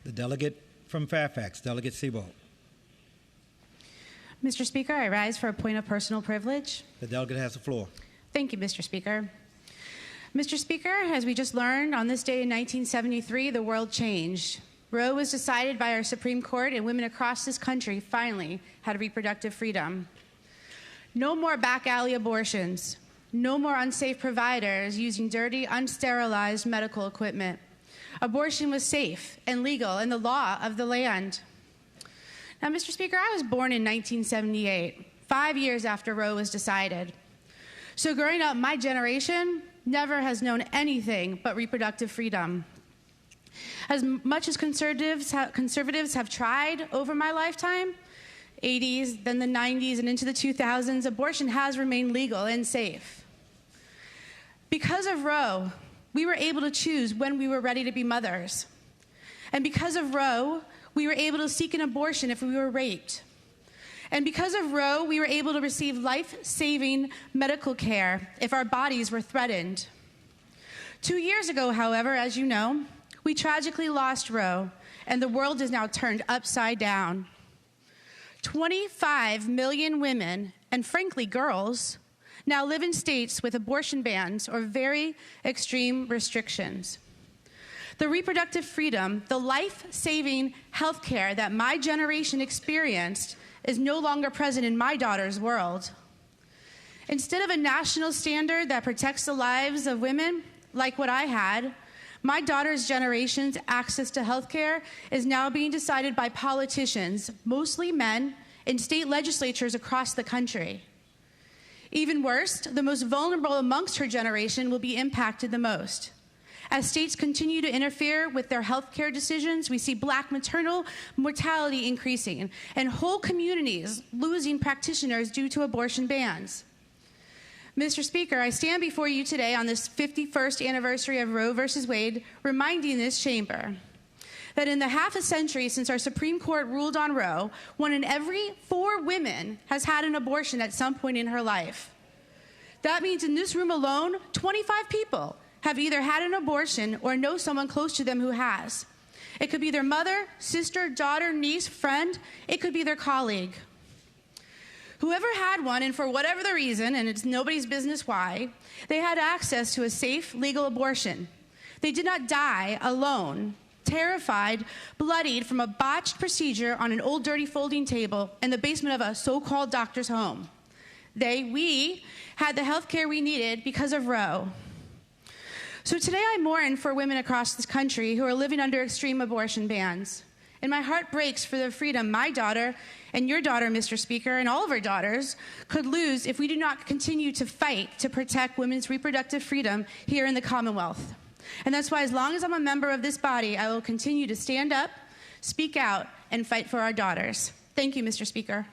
The delegate from Fairfax, Delegate Seibold. Mr. Speaker, I rise for a point of personal privilege. The delegate has the floor. Thank you, Mr. Speaker. Mr. Speaker, as we just learned, on this day in 1973, the world changed. Roe was decided by our Supreme Court, and women across this country finally had reproductive freedom. No more back alley abortions. No more unsafe providers using dirty, unsterilized medical equipment. Abortion was safe and legal in the law of the land. Now, Mr. Speaker, I was born in 1978, 5 years after Roe was decided. So growing up, my generation never has known anything but reproductive freedom. As much as conservatives have tried over my lifetime, 80s, then the 90s, and into the 2000s, abortion has remained legal and safe. Because of Roe, we were able to choose when we were ready to be mothers. And because of Roe, we were able to seek an abortion if we were raped. And because of Roe, we were able to receive life-saving medical care if our bodies were threatened. 2 years ago, however, as you know, we tragically lost Roe, and the world is now turned upside down. 25 million women, and frankly girls, now live in states with abortion bans or very extreme restrictions. The reproductive freedom, the life-saving health care that my generation experienced is no longer present in my daughter's world. Instead of a national standard that protects the lives of women, like what I had, my daughter's generation's access to health care is now being decided by politicians, mostly men, in state legislatures across the country. Even worse, the most vulnerable amongst her generation will be impacted the most. As states continue to interfere with their health care decisions, we see Black maternal mortality increasing and whole communities losing practitioners due to abortion bans. Mr. Speaker, I stand before you today on this 51st anniversary of Roe v. Wade, reminding this chamber that in the half a century since our Supreme Court ruled on Roe, 1 in every 4 women has had an abortion at some point in her life. That means in this room alone, 25 people have either had an abortion or know someone close to them who has. It could be their mother, sister, daughter, niece, friend. It could be their colleague. Whoever had one, and for whatever the reason, and it's nobody's business why, they had access to a safe, legal abortion. They did not die alone, terrified, bloodied from a botched procedure on an old dirty folding table in the basement of a so-called doctor's home. We had the health care we needed because of Roe. So today I mourn for women across this country who are living under extreme abortion bans. And my heart breaks for the freedom my daughter and your daughter, Mr. Speaker, and all of our daughters could lose if we do not continue to fight to protect women's reproductive freedom here in the Commonwealth. And that's why as long as I'm a member of this body, I will continue to stand up, speak out, and fight for our daughters. Thank you, Mr. Speaker.